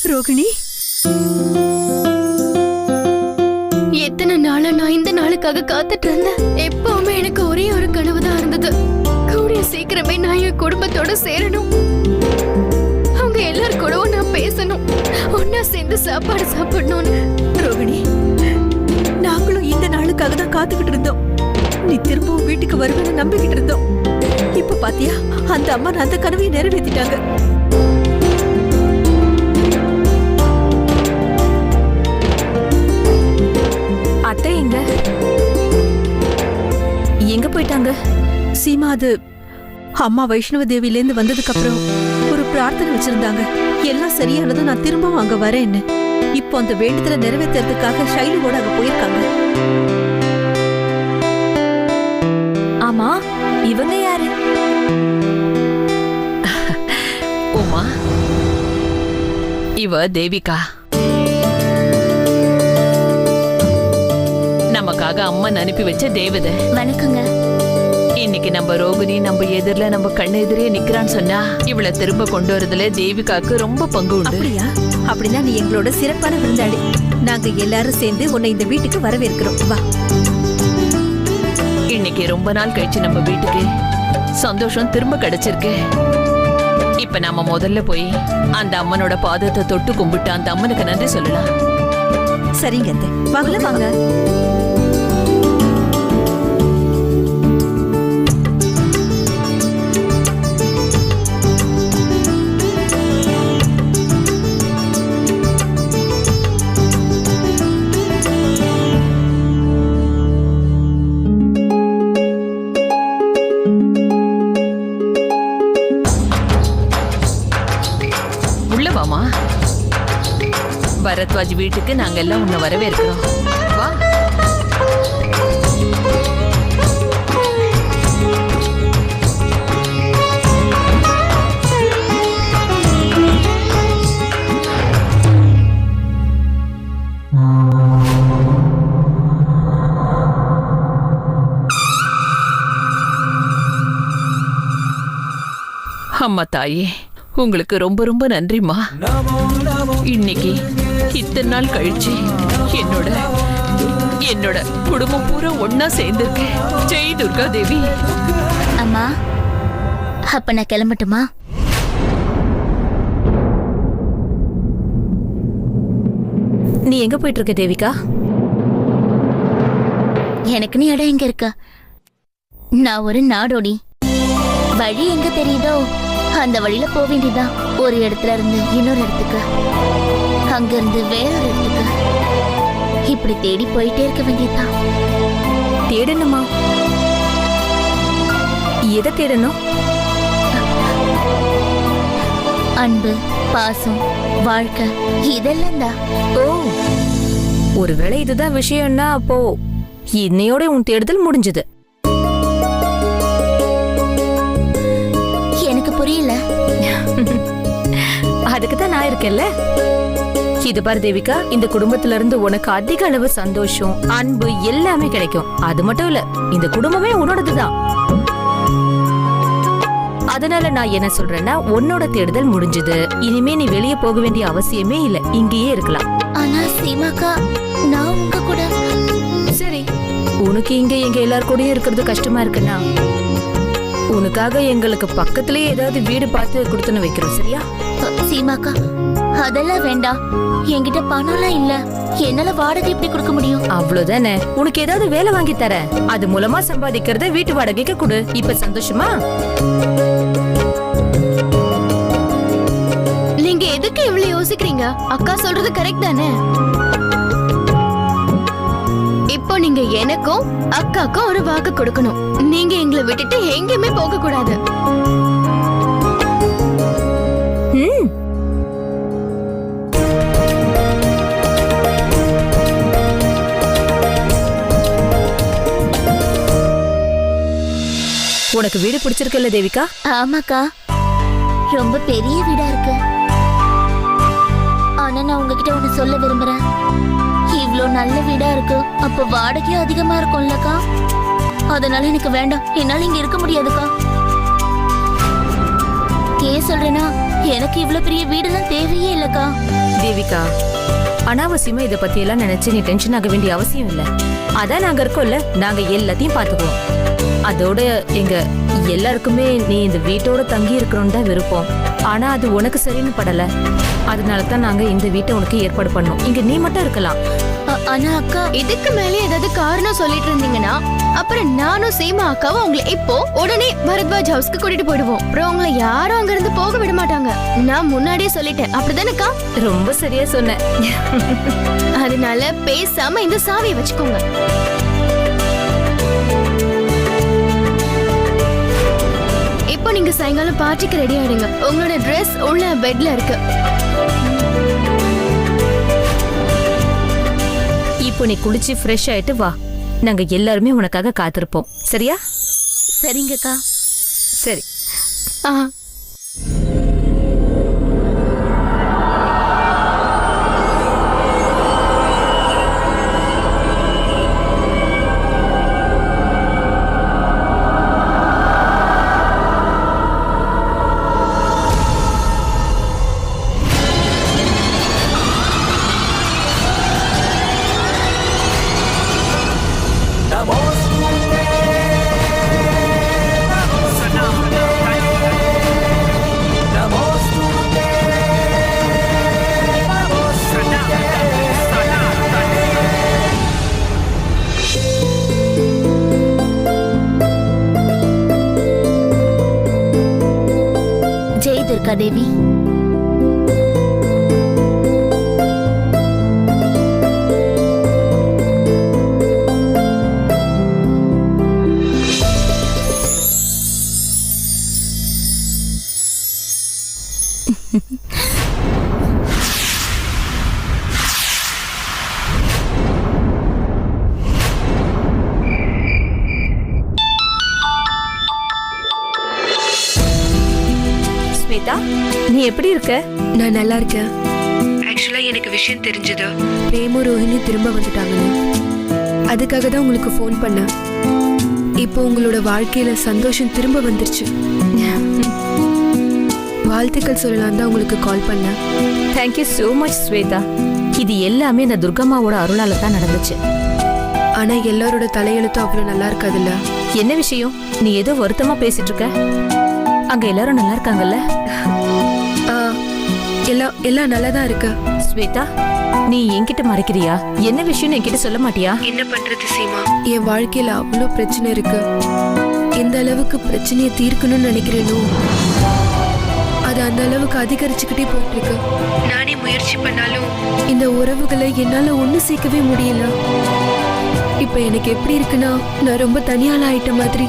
ரோகிணி, எத்தனை நாளா நான் இந்த நாளுக்காக காத்துட்டு இருந்தேன். எப்பவுமே எனக்கு ஒரே ஒரு கனவு தான் இருந்தது. கூடிய சீக்கிரமே நான் என் குடும்பத்தோட சேரணும். அவங்க எல்லாரும் கூடவும் நான் பேசணும், ஒன்னா சேர்ந்து சாப்பாடு சாப்பிடணும்னு. ரோகிணி, நாங்களும் இந்த நாளுக்காக தான் காத்துக்கிட்டு இருந்தோம். நீ திரும்பவும் வீட்டுக்கு வருவேன்னு நம்பிக்கிட்டு இருந்தோம். இப்ப பாத்தியா, அந்த அம்மா அந்த கனவையை நிறைவேற்றிட்டாங்க. அத்தை எங்க போயிட்டாங்க? சீமா, அது அம்மா வைஷ்ணவ தேவியிலேருந்து வந்ததுக்கு அப்புறம் ஒரு பிரார்த்தனை வச்சிருந்தாங்க. எல்லாம் சரியானதும் நான் திரும்பவும் அங்க வரேன்னு. இப்போ அந்த வேண்டுதலை நிறைவேற்றுறதுக்காக ஷைலுவோட அங்க போயிருக்காங்க. ஆமா, இவங்க யாரு? உமா, இவ தேவிகா. நமக்காக அம்மன் அனுப்பி வச்ச தேவதை. வணக்கங்க. இன்னைக்கு நம்ம ரோகிணி நம்ம எதிரில நம்ம கண்ணு எதிரே நிக்கிறான்னு சொன்னா இவளை திரும்ப கொண்டு வரதுல தேவிகாக்கு ரொம்ப பங்கு உண்டு. அப்படியா? அப்படின்னா நீ எங்களோட சிறப்பான விருந்தாளி. நாங்க எல்லாரும் சேர்ந்து உன்னை இந்த வீட்டுக்கு வரவேற்கிறோம். வா. இன்னைக்கு ரொம்ப நாள் கழிச்சு நம்ம வீட்டுக்கு சந்தோஷம் திரும்ப கிடைச்சிருக்கு. இப்ப நாம முதல்ல போய் அந்த அம்மனோட பாதத்தை தொட்டு கும்பிட்டு அந்த அம்மனுக்கு நன்றி சொல்லலாம். சரிங்க அத்தை, வாங்கல வாங்க. உள்ளவாமா, பரத்வாஜ் வீட்டுக்கு நாங்க எல்லாம் உன்னை வரவேற்கிறோம். வா. அம்மா தாயே, உங்களுக்கு ரொம்ப ரொம்ப நன்றிம்மா. இன்னைக்கு இத்தனை நாள் கழிச்சு என்னோட குடும்பம் பூரா ஒன்னா சேர்ந்திருக்கேன். ஜெய் துர்கா தேவி. அம்மா, அப்ப நான் கிளம்பட்டுமா? நீ எங்க போயிட்டு இருக்க தேவிகா? எனக்கு நீ இடம் எங்க இருக்க? நான் ஒரு நாடோடி. வழி எங்க தெரியுதோ அந்த வழியில போக வேண்டியதான். ஒரு இடத்துல இருந்து இன்னொரு இடத்துக்கு, அங்க இருந்து வேறொரு இடத்துக்கு, இப்படி தேடி போயிட்டே இருக்க வேண்டியதுதான். தேடணுமா? எதை தேடணும்? அன்பு, பாசம், வாழ்க்கை, இதெல்லாம் தான். ஓ, ஒருவேளை இதுதான் விஷயம்னா அப்போ இன்னையோட உன் தேடுதல் முடிஞ்சது. எனக்கு புரியல. அதுக்குதான் நான் இருக்கேன்ல. இது பாரு தேவிகா, இந்த குடும்பத்துல இருந்து உனக்கு அதிக அளவு சந்தோஷம், அன்பு எல்லாமே கிடைக்கும். அது மட்டும் இல்ல, இந்த குடும்பமே உன்னோடதுதான். அதனால நான் என்ன சொல்றேன்னா, உன்னோட தேடுதல் முடிஞ்சது. இனிமே நீ வெளியே போக வேண்டிய அவசியமே இல்ல, இங்கேயே இருக்கலாம். ஆனா சீமாக்கா, நான் உங்க கூட. சரி, உனக்கு இங்க எங்க எல்லார் கூடயும் இருக்கிறது கஷ்டமா இருக்குன்னா உனக்காக எங்களுக்கு பக்கத்திலேயே ஏதாவது வீடு பார்த்து கொடுத்துன்னு வைக்கிறோம், சரியா? சீமாக்கா, அதெல்லாம் வேண்டாம். என்கிட்ட பணம்லாம் இல்ல. என்னால வாடகை எப்படி கொடுக்க முடியும்? அவ்வளவுதானே. உனக்கு ஏதாவது வேலை வாங்கி தர, அது மூலமா சம்பாதிக்கிறத வீட்டு வாடகைக்கு கொடு. இப்ப சந்தோஷமா? நீங்க எதுக்கு இவ்வளவு யோசிக்கிறீங்க? அக்கா சொல்றது கரெக்ட் தானே? இப்போ நீங்க எனக்கும் அக்காக்கும் ஒரு வாக்கு கொடுக்கணும். நீங்க எங்களை விட்டுட்டு எங்கேயுமே போக கூடாது. உனக்கு வீடு பிடிச்சிருக்குல்ல தேவிகா? ஆமாக்கா, ரொம்ப பெரிய வீடா இருக்கு. ஆனா நான் உங்ககிட்ட ஒண்ணு சொல்ல விரும்புறேன். இவ்ளோ நல்ல வீடா இருக்கு, அப்ப வாடகையும் அதிகமா இருக்கும்லக்கா. அதனால எனக்கு வேண்டாம். என்னால இங்க இருக்க முடியாதுக்கா. ஏன் சொல்றேன்னா, எனக்கு இவ்ளோ பெரிய வீடுலாம் தேவையே இல்லக்கா. தேவிகா, அனாவசியமா இத பத்தி எல்லாம் நினைச்சு நீ டென்ஷன் ஆக வேண்டிய அவசியம் இல்ல. அதான் நாங்க இருக்கோம்ல, நாங்க எல்லாத்தையும் பாத்துக்குவோம். அதோட எங்க எல்லாருக்குமே நீ இந்த வீட்டோட தங்கி இருக்கணும்னு தான் விருப்பம். ஆனா அது உனக்கு சரின்னு படல. அதனால தான் நாங்க இந்த வீட்டை உனக்கு ஏற்பாடு பண்ணோம். இங்க நீ மட்டும் இருக்கலாம். ஆனா அக்கா, இதுக்கு மேலே ஏதாவது காரணம் சொல்லிட்டு இருந்தீங்கன்னா அப்புறம் நானும் சீமா அக்காவும் உங்களை இப்போ உடனே பரத்வாஜ் ஹவுஸ்க்கு கூட்டிட்டு போயிடுவோம். அப்புறம் உங்களை யாரும் அங்க இருந்து போக விட மாட்டாங்க. நான் முன்னாடியே சொல்லிட்டேன், அப்படிதானக்கா? ரொம்ப சரியா சொன்ன. அதனால பேசாம இந்த சாவியை வச்சுக்கோங்க. இப்போ நீங்க சாயங்காலம் பார்ட்டிக்கு ரெடி ஆயிடுங்க. உங்களோட ட்ரெஸ் உள்ள பெட்ல இருக்கு. இப்போ நீ குளிச்சு ஃப்ரெஷ் ஆயிட்டு வா. நாங்க எல்லாருமே உனக்காக காத்திருப்போம். சரியா? சரிங்கக்கா. சரி. ஆ ஜெய் துர்கா தேவி. ஸ்வேதா, நீ எப்படி இருக்க? நான் நல்லா இருக்கேன். ஆக்சுவலா எனக்கு விஷயம் தெரிஞ்சது, பிரேமும் ரோஹினி திரும்ப வந்துட்டாங்கன்னு. அதுக்காக தான் உங்களுக்கு ஃபோன் பண்ணேன். இப்போ உங்களோட வாழ்க்கையில சந்தோஷம் திரும்ப வந்துருச்சு. வாழ்த்துக்கள் சொல்லலாம் தான் உங்களுக்கு கால் பண்ணேன். Thank you so much Shweta. இது எல்லாமே அந்த துர்கம்மாவோட அருளால தான் நடந்துச்சு. ஆனா எல்லாரோட தலையெழுத்தும் அவ்வளவு நல்லா இருக்காதுல்ல. என்ன விஷயம்? நீ ஏதோ வருத்தமா பேசிட்டு இருக்க. அங்க எல்லாரும் நல்லா இருக்காங்கல்ல? ஆ, எல்லாம் நல்லா தான் இருக்கு. ஸ்வேதா, நீ என்கிட்ட மறைக்கிறியா? என்ன விஷயம் என்கிட்ட சொல்ல மாட்டியா? என்ன பண்றது சீமா, என் வாழ்க்கையில அவ்வளோ பிரச்சனை இருக்கு. எந்த அளவுக்கு பிரச்சனையை தீர்க்கணும்னு நினைக்கிறேனோ அது அந்த அளவுக்கு அதிகரிச்சுக்கிட்டே போயிட்டு இருக்கு. நானே முயற்சி பண்ணாலும் இந்த உறவுகளை என்னால ஒண்ணு சேர்க்கவே முடியல. இப்ப எனக்கு எப்படி இருக்குன்னா, நான் ரொம்ப தனியால ஆயிட்ட மாதிரி.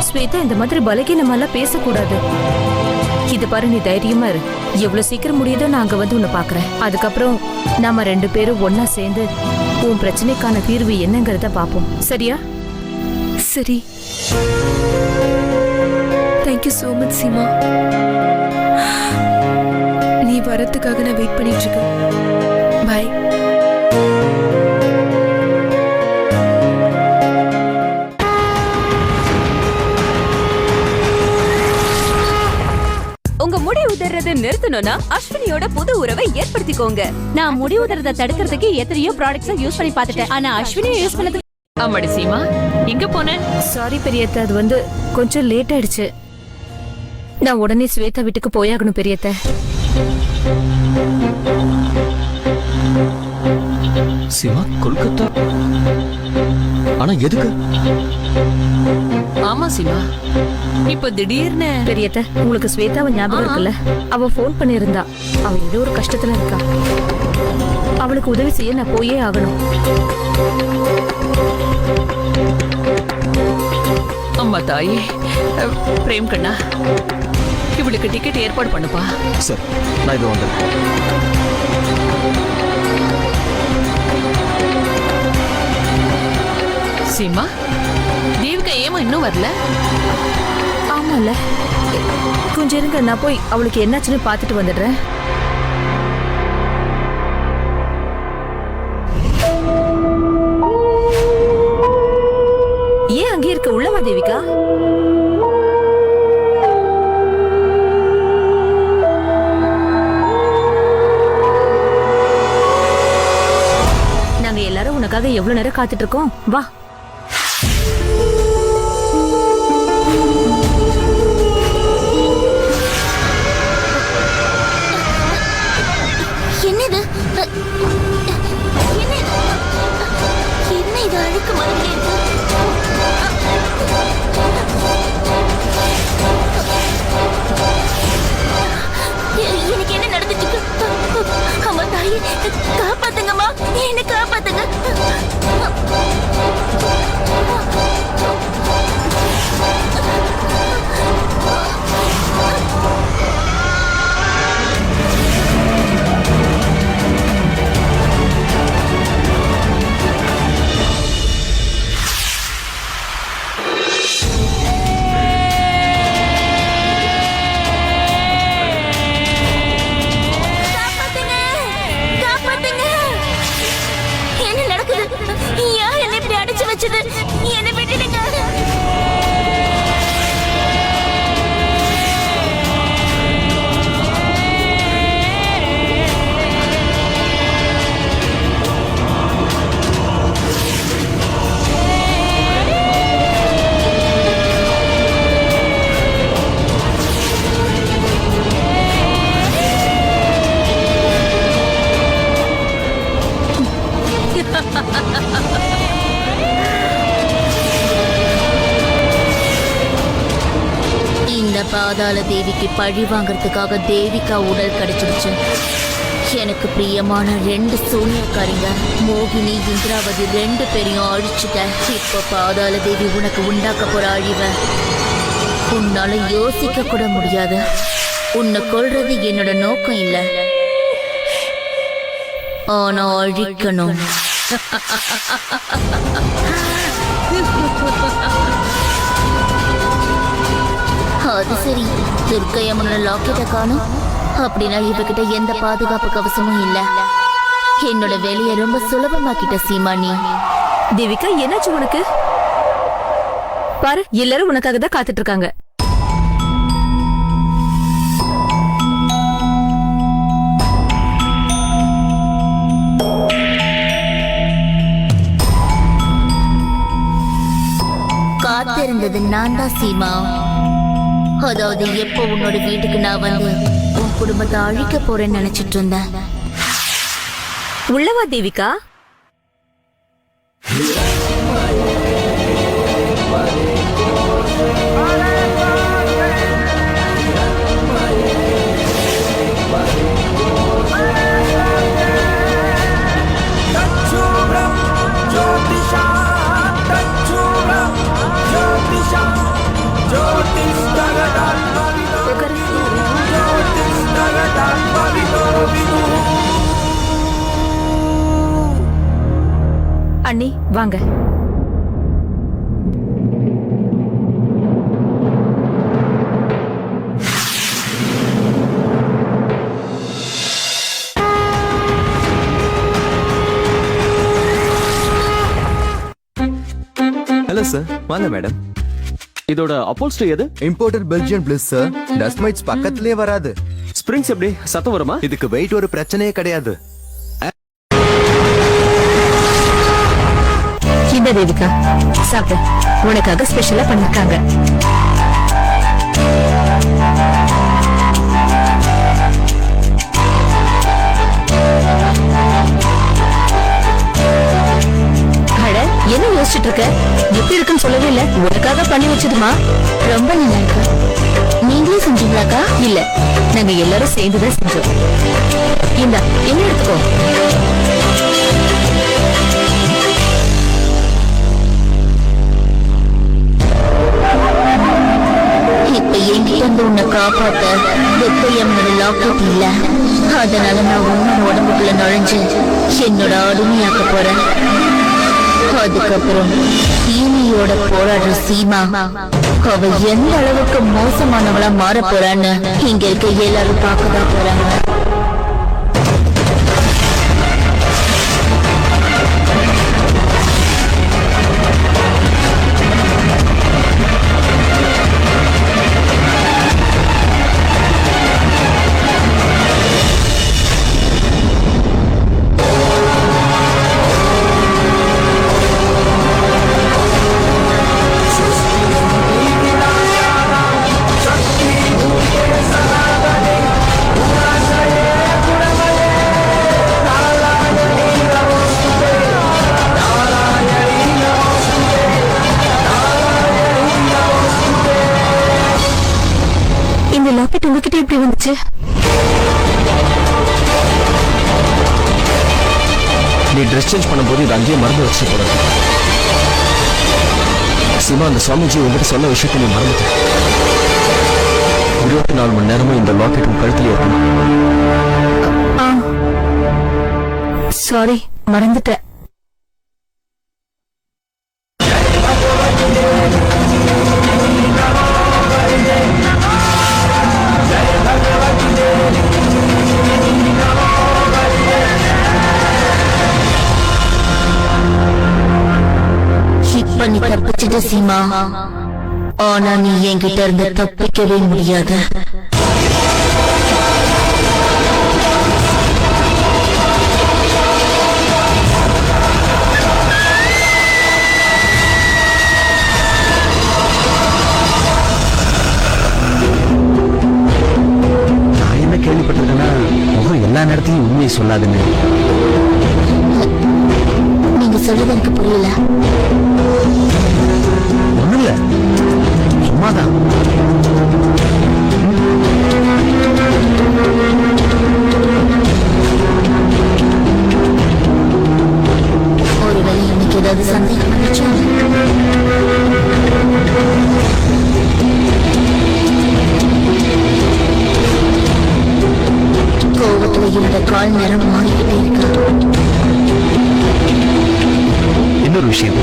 ஸ்வேதா, இந்த மாதிரி பலகீனமெல்லாம் பேசக்கூடாது. இது பாரு, நீ தைரியமா இரு. எவ்வளவு சீக்கிரம் முடியுதோ நான் அங்க வந்து உன்னை பாக்குறேன். அதுக்கப்புறம் நாம 2 பேரும் ஒன்னா சேர்ந்து உன் பிரச்சனைக்கான தீர்வு என்னங்கறத பாப்போம். சரியா? சரி. Thank you so much Seema. நீ வரத்துக்காக நான் வெயிட் பண்ணிட்டு இருக்கேன். பை. உங்க முடி உதறதை நிறுத்தணும்னா அஸ்வினியோட புது உறவை ஏற்படுத்திக்கோங்க. நான் முடி உதறதை தடுக்கிறதுக்கு எத்தனையோ ப்ராடக்ட்ஸ் யூஸ் பண்ணி பார்த்துட்டேன். ஆனா அஸ்வினியை யூஸ் பண்ணது. ஆமாடி சீமா, எங்க போன? சாரி பெரியத்த, அது வந்து கொஞ்சம் லேட் ஆயிடுச்சு. நான் உடனே ஸ்வேதா வீட்டுக்கு போயாகணும் பெரியத்த. சிவா, கொல்கத்தா? ஆனா எதுக்கு? ஆமா சீமா, இப்ப திடீர்னு. பெரியத்த, உங்களுக்கு ஸ்வேதாவை ஞாபகம் இருக்குல்ல? அவ ஃபோன் பண்ணியிருந்தா. அவ ஏதோ ஒரு கஷ்டத்துல இருக்கா. அவளுக்கு உதவி செய்ய நான் போயே ஆகணும். அம்மா தாயே, பிரேம் கண்ணா, இவளுக்கு டிக்கெட் ஏற்பாடு பண்ணுப்பா. சார், நான் இது வந்துடுறேன். சீமா, தேவிகா ஏமா இன்னும் வரல? ஆமால, கொஞ்சம் இருங்க, நான் போய் அவளுக்கு என்னாச்சுன்னு பார்த்துட்டு வந்துடுறேன். ஏன் அங்கே இருக்க? உள்ளவா தேவிகா. எவ்வளவு நேரம் காத்துட்டு இருக்கோம், வா. என்னது என்ன இது அழுக்கு மாதிரி இருக்கு? எனக்கு என்ன நடந்துச்சு? அம்மா தாயே, காப்பாத்துங்கம்மா, என்ன காப்பாத்துங்க. என்ன விட்டுடுங்க. இந்த பாதாள தேவிக்கு பழி வாங்கறதுக்காக தேவிகா உடல் கிடைச்சிருச்சு. எனக்கு பிரியமான 2 சூனியக்காரிங்க மோகினி, இந்திராவதி 2 பேரையும் அழிச்சுட்ட. இப்ப பாதாள தேவி உனக்கு உண்டாக்க போற அழிவ உன்னால யோசிக்க கூட முடியாது. உன்னை கொல்றது என்னோட நோக்கம் இல்ல, ஆனா அழிக்கணும். அது சரி, துர்க்கையம்மனோட லாக்கெட்டை காணும். அப்படின்னா இவகிட்ட எந்த பாதுகாப்பு கவசமும் இல்ல. என்னோட வேலையை ரொம்ப சுலபமாக்கிட்ட சீமா நீ. தேவிகா, என்னாச்சு உனக்கு? பாரு, எல்லாரும் உனக்காக தான் காத்துட்டு இருக்காங்க. காத்திருந்தது நான் தான் சீமா. அதாவது எப்போ உன்னோட வீட்டுக்கு நான் வந்து உன் குடும்பத்தை அழிக்க போறேன்னு நினைச்சிட்டு இருந்தேன். உள்ளவா தேவிகா. அண்ணி வாங்க. ஹலோ சார், வாங்க மேடம். இதோட அப்போல்ஸ்டரி எது? Imported Belgian bliss sir. Dust mites பக்கத்திலே வராது. ஸ்ப்ரிங்ஸ் எப்படி சத்தம் வருமா? இதுக்கு வெயிட் ஒரு பிரச்சனையே கிடையாது. இந்த தேவிகா சாப்பிடு, உனக்காக ஸ்பெஷலா பண்ணிருக்காங்க. என்ன யோசிச்சுட்டு இருக்க? எப்படி இருக்குன்னு சொல்லவே இல்ல. உனக்காக பண்ணி வச்சதுமா. ரொம்ப நல்லா இருக்கு. நீங்களே செஞ்சீங்களாக்கா? இல்ல, நாங்க எல்லாரும் சேர்ந்துதான் செஞ்சோம். இந்த என்ன எடுத்துக்கோ. இப்ப என்கிட்ட வந்து உன்னை காப்பாத்த துர்க்கையம்மனோட லாக்கெட் இல்ல. அதனால நான் உன்னோட உடம்புக்குள்ள நுழைஞ்சு என்னோட அடிமையாக்க போறேன். அதுக்கப்புறம் தீமையோட போராடுற சீமா அவ எந்த அளவுக்கு மோசமானவளா மாற போறான்னு இங்க இருக்க எல்லாரும் பார்க்கதான் போறாங்க. இந்த லாக்கெட் உங்ககிட்ட எப்படி வந்துச்சு? நீ ட்ரெஸ் சேஞ்ச் பண்ணும்போது இது அங்கேயே மறந்து வச்சு போறது. சிவா, அந்த சுவாமிஜி உங்ககிட்ட சொன்ன விஷயத்தை நீ மறந்துட்ட. 24 மணி நேரமும் இந்த லாக்கெட் உன் கழுத்துல இருக்கணும். சாரி, மறந்துட்டேன். இப்ப நீ தப்பிச்சிட்ட சீமா, ஆனா நீ என்கிட்ட இருந்து தப்பிக்கவே முடியாது. நான் என்ன கேள்விப்பட்டிருக்கேன்னா முகம் எல்லா நேரத்திலும் உண்மையை சொல்லாதுன்னு. நீங்க சொல்றது எனக்கு புரியல. ஒண்ணும் இல்ல, சும்மாதான். ஒருவேளை எனக்கு ஏதாவது சந்தேகம் வந்துச்சா? கோவத்துல என்னோட கால் நேரம் மாறிக்கிட்டே இருக்கு. இன்னொரு விஷயம்,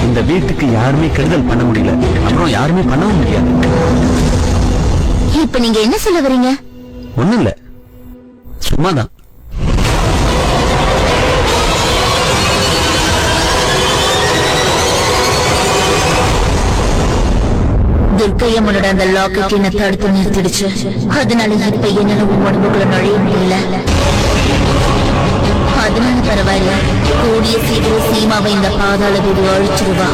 இந்த வீட்டுக்கு யாருமே கெடுதல் பண்ண முடியல, அப்புறம் யாருமே பண்ணவும் முடியாது. இப்ப நீங்க என்ன சொல்ல வரீங்க? ஒண்ணும் இல்ல, சும்மாதான். துர்க்கையம்மனோட அந்த லாக்கெட் என்ன தடுத்து நிறுத்திடுச்சு. அதனால இப்ப என்னால உடம்புக்குள்ள நுழைய முடியல. அதனால பரவாயில்ல, கூடிய சீக்கிரம் சீமாவை இந்த பாதாள வீடு அழிச்சிருவா.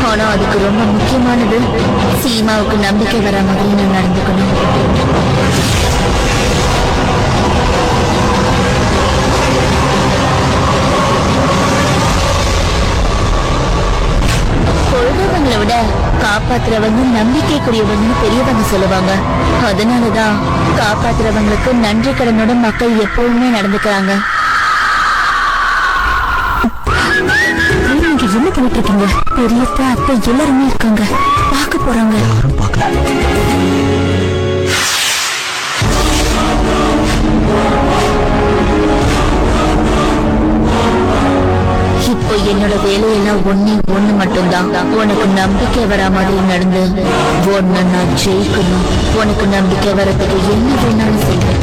ஆனா அதுக்கு ரொம்ப முக்கியமானது, சீமாவுக்கு நம்பிக்கை வர மாதிரி நான் நடந்துக்கணும். கொள்றவங்களை விட காப்பாத்துறவங்க நம்பிக்கைக்குரியவங்கன்னு பெரியவங்க சொல்லுவாங்க. அதனாலதான் காப்பாத்துறவங்களுக்கு நன்றி கடனோட மக்கள் எப்பவுமே நடந்துக்கிறாங்க. நீங்க என்ன பண்ணிட்டு இருக்கீங்க? பெரியப்பா, அத்தை எல்லாருமே இருக்காங்க, பார்க்க போறாங்க. யாரும் பார்க்கல. இப்போ என்னோட வேலையெல்லாம் ஒண்ணு மட்டும்தான். உனக்கு நம்பிக்கை வர மாதிரி நடந்து ஒன்னு நான் ஜெயிக்கணும். உனக்கு நம்பிக்கை வரதுக்கு என்ன வேணாலும் செய்வேன்.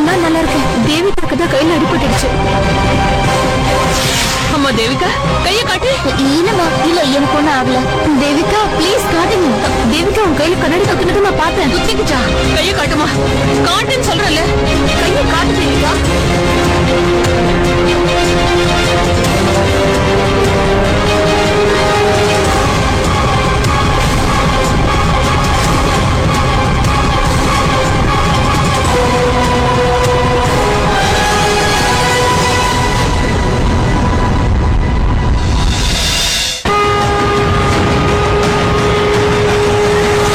நான் நல்லா இருக்கேன். தேவிகாக்கு தான் கையில அடிபட்டுடுச்சு. அம்மா தேவிகா, கையை காட்டு. இல்லம்மா, இல்ல, எனக்கு ஒண்ணும் ஆகல. தேவிகா ப்ளீஸ் காட்டுங்க. தேவிகா உன் கையில கண்ணாடி கத்துனது நான் பார்த்தேன். குத்திக்கிச்சா? கையை காட்டுமா. காட்டுன்னு சொல்றல. கையை காட்டு தேவிகா.